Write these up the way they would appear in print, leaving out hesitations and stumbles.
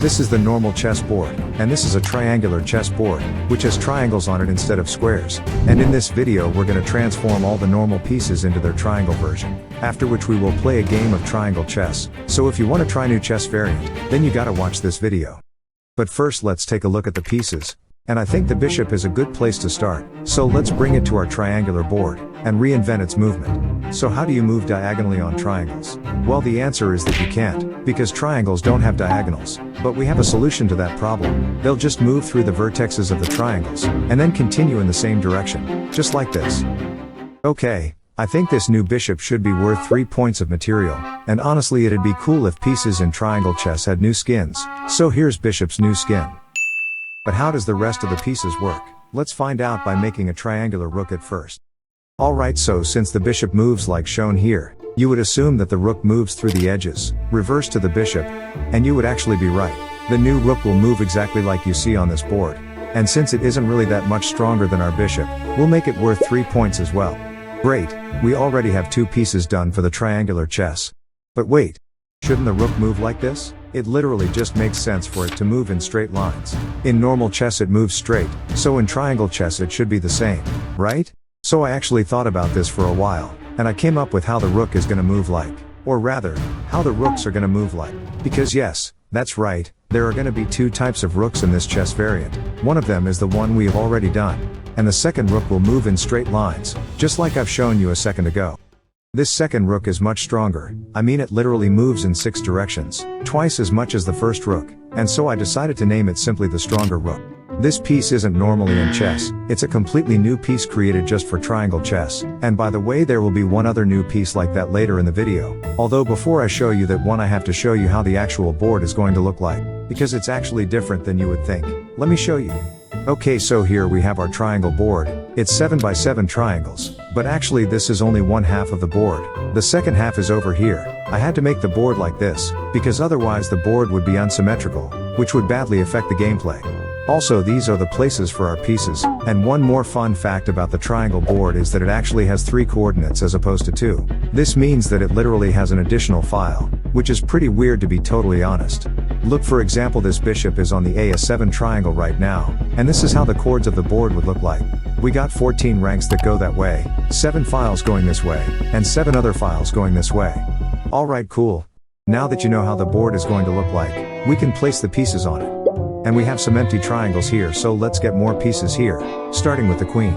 This is the normal chessboard, and this is a triangular chessboard, which has triangles on it instead of squares. And in this video we're going to transform all the normal pieces into their triangle version, after which we will play a game of triangle chess. So if you want to try new chess variant, then you gotta watch this video. But first let's take a look at the pieces. And I think the bishop is a good place to start, so let's bring it to our triangular board, and reinvent its movement. So how do you move diagonally on triangles? Well, the answer is that you can't, because triangles don't have diagonals. But we have a solution to that problem. They'll just move through the vertexes of the triangles, and then continue in the same direction, just like this. Okay, I think this new bishop should be worth 3 points of material, and honestly it'd be cool if pieces in triangle chess had new skins. So here's bishop's new skin. But how does the rest of the pieces work? Let's find out by making a triangular rook at first. Alright, so since the bishop moves like shown here, you would assume that the rook moves through the edges, reverse to the bishop, and you would actually be right. The new rook will move exactly like you see on this board. And since it isn't really that much stronger than our bishop, we'll make it worth 3 points as well. Great, we already have 2 pieces done for the triangular chess. But wait, shouldn't the rook move like this? It literally just makes sense for it to move in straight lines. In normal chess it moves straight, so in triangle chess it should be the same, right? So I actually thought about this for a while, and I came up with how the rook is gonna move like. Or rather, how the rooks are gonna move like. Because yes, that's right, there are gonna be 2 types of rooks in this chess variant. One of them is the one we have already done, and the second rook will move in straight lines, just like I've shown you a second ago. This second rook is much stronger. I mean, it literally moves in 6 directions, twice as much as the first rook, and so I decided to name it simply the stronger rook. This piece isn't normally in chess, it's a completely new piece created just for triangle chess, and by the way there will be one other new piece like that later in the video, although before I show you that one I have to show you how the actual board is going to look like, because it's actually different than you would think. Let me show you. Okay, so here we have our triangle board. It's 7 by 7 triangles, but actually this is only one half of the board. The second half is over here. I had to make the board like this, because otherwise the board would be unsymmetrical, which would badly affect the gameplay. Also, these are the places for our pieces, and one more fun fact about the triangle board is that it actually has 3 coordinates as opposed to 2. This means that it literally has an additional file, which is pretty weird to be totally honest. Look, for example, this bishop is on the A7 triangle right now, and this is how the chords of the board would look like. We got 14 ranks that go that way, 7 files going this way, and 7 other files going this way. Alright, cool. Now that you know how the board is going to look like, we can place the pieces on it. And we have some empty triangles here, so let's get more pieces here, starting with the queen.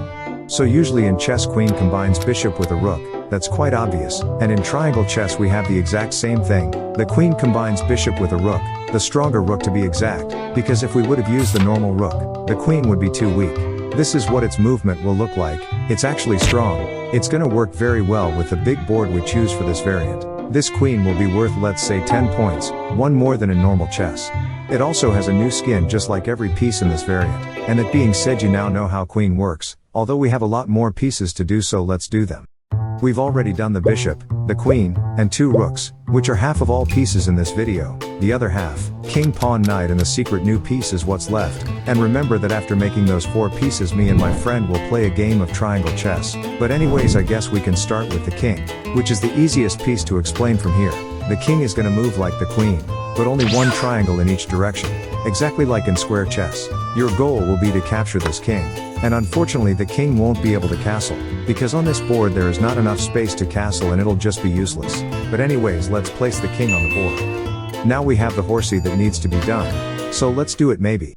So usually in chess queen combines bishop with a rook, that's quite obvious, and in triangle chess we have the exact same thing. The queen combines bishop with a rook, the stronger rook to be exact, because if we would have used the normal rook, the queen would be too weak. This is what its movement will look like. It's actually strong. It's gonna work very well with the big board we choose for this variant. This queen will be worth, let's say, 10 points, 1 more than in normal chess. It also has a new skin just like every piece in this variant, and that being said, you now know how queen works, although we have a lot more pieces to do, so let's do them. We've already done the bishop, the queen, and 2 rooks, which are half of all pieces in this video. The other half, king, pawn, knight, and the secret new piece is what's left. And remember that after making those 4 pieces, me and my friend will play a game of triangle chess. But anyways, I guess we can start with the king, which is the easiest piece to explain from here. The king is gonna move like the queen, but only 1 triangle in each direction, exactly like in square chess. Your goal will be to capture this king, and unfortunately the king won't be able to castle, because on this board there is not enough space to castle and it'll just be useless. But anyways, let's place the king on the board. Now we have the horsey that needs to be done, so let's do it maybe.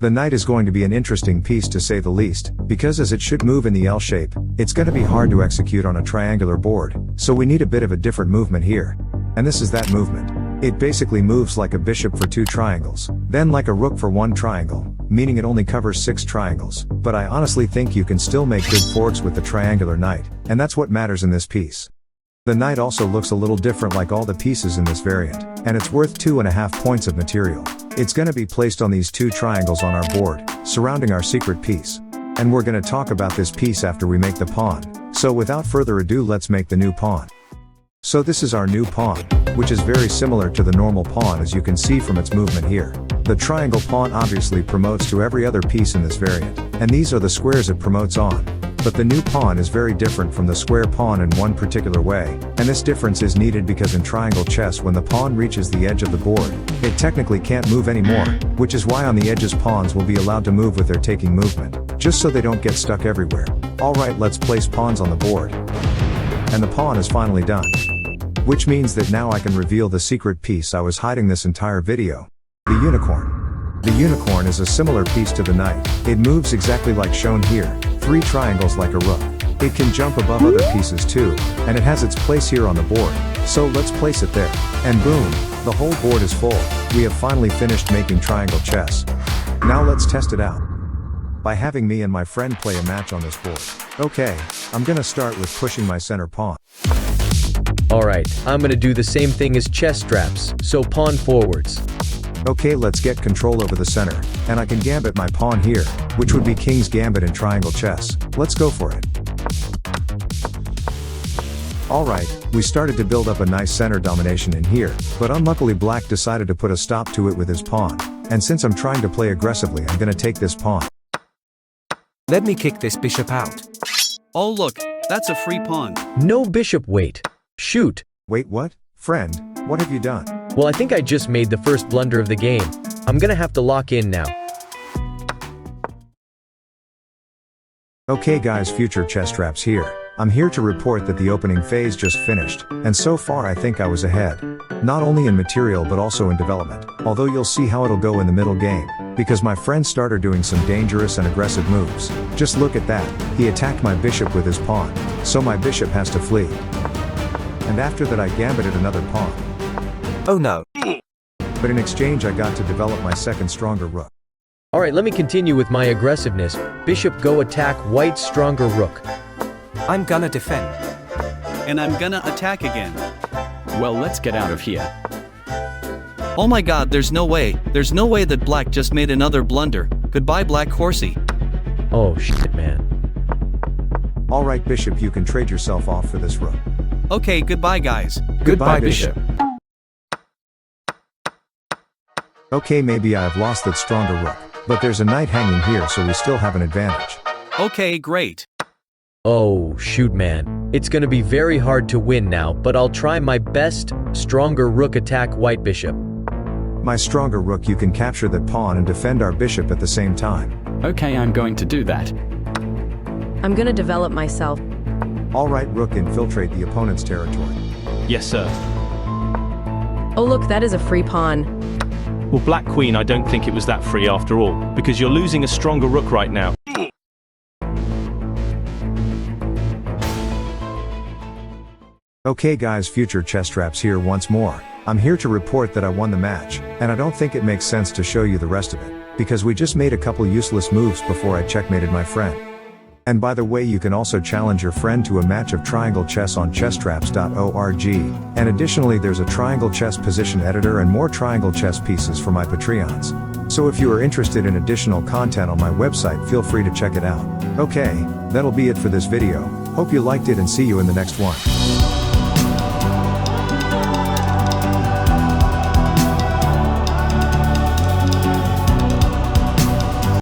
The knight is going to be an interesting piece to say the least, because as it should move in the L shape, it's gonna be hard to execute on a triangular board, so we need a bit of a different movement here. And this is that movement. It basically moves like a bishop for 2 triangles, then like a rook for 1 triangle, meaning it only covers 6 triangles, but I honestly think you can still make good forks with the triangular knight, and that's what matters in this piece. The knight also looks a little different like all the pieces in this variant, and it's worth 2.5 points of material. It's gonna be placed on these 2 triangles on our board, surrounding our secret piece. And we're gonna talk about this piece after we make the pawn, so without further ado let's make the new pawn. So this is our new pawn, which is very similar to the normal pawn as you can see from its movement here. The triangle pawn obviously promotes to every other piece in this variant, and these are the squares it promotes on. But the new pawn is very different from the square pawn in one particular way, and this difference is needed because in triangle chess when the pawn reaches the edge of the board, it technically can't move anymore, which is why on the edges pawns will be allowed to move with their taking movement, just so they don't get stuck everywhere. Alright, let's place pawns on the board. And the pawn is finally done. Which means that now I can reveal the secret piece I was hiding this entire video. The unicorn. The unicorn is a similar piece to the knight. It moves exactly like shown here, 3 triangles like a rook. It can jump above other pieces too, and it has its place here on the board, so let's place it there. And boom, the whole board is full. We have finally finished making triangle chess. Now let's test it out by having me and my friend play a match on this board. Okay, I'm gonna start with pushing my center pawn. Alright, I'm gonna do the same thing as chess straps, so pawn forwards. Okay, let's get control over the center, and I can gambit my pawn here, which would be king's gambit in triangle chess. Let's go for it. Alright, we started to build up a nice center domination in here, but unluckily black decided to put a stop to it with his pawn, and since I'm trying to play aggressively I'm gonna take this pawn. Let me kick this bishop out. Oh look, that's a free pawn. No bishop, wait. Shoot. Wait, what? Friend, what have you done? Well, I think I just made the first blunder of the game. I'm gonna have to lock in now. Okay guys, future chess traps here. I'm here to report that the opening phase just finished, and so far I think I was ahead. Not only in material but also in development, although you'll see how it'll go in the middle game, because my friend started doing some dangerous and aggressive moves. Just look at that, he attacked my bishop with his pawn, so my bishop has to flee. And after that I gambited another pawn. Oh no. But in exchange I got to develop my second stronger rook. Alright, let me continue with my aggressiveness. Bishop go attack white's stronger rook. I'm gonna defend. And I'm gonna attack again. Well, let's get out of here. Oh my god, there's no way that black just made another blunder. Goodbye black horsey. Oh shit, man. Alright bishop, you can trade yourself off for this rook. Okay, goodbye guys. Goodbye, bishop. Okay, maybe I have lost that stronger rook, but there's a knight hanging here so we still have an advantage. Okay, great. Oh shoot, man. It's gonna be very hard to win now, but I'll try my best. Stronger rook attack white bishop. My stronger rook, you can capture that pawn and defend our bishop at the same time. Okay, I'm going to do that. I'm gonna develop myself. Alright rook, infiltrate the opponent's territory. Yes, sir. Oh look, that is a free pawn. Well, black queen, I don't think it was that free after all, because you're losing a stronger rook right now. Okay guys, future chess traps here once more. I'm here to report that I won the match, and I don't think it makes sense to show you the rest of it, because we just made a couple useless moves before I checkmated my friend. And by the way, you can also challenge your friend to a match of triangle chess on chesstraps.org, and additionally there's a triangle chess position editor and more triangle chess pieces for my Patreons. So if you are interested in additional content on my website, feel free to check it out. Okay, that'll be it for this video. Hope you liked it and see you in the next one.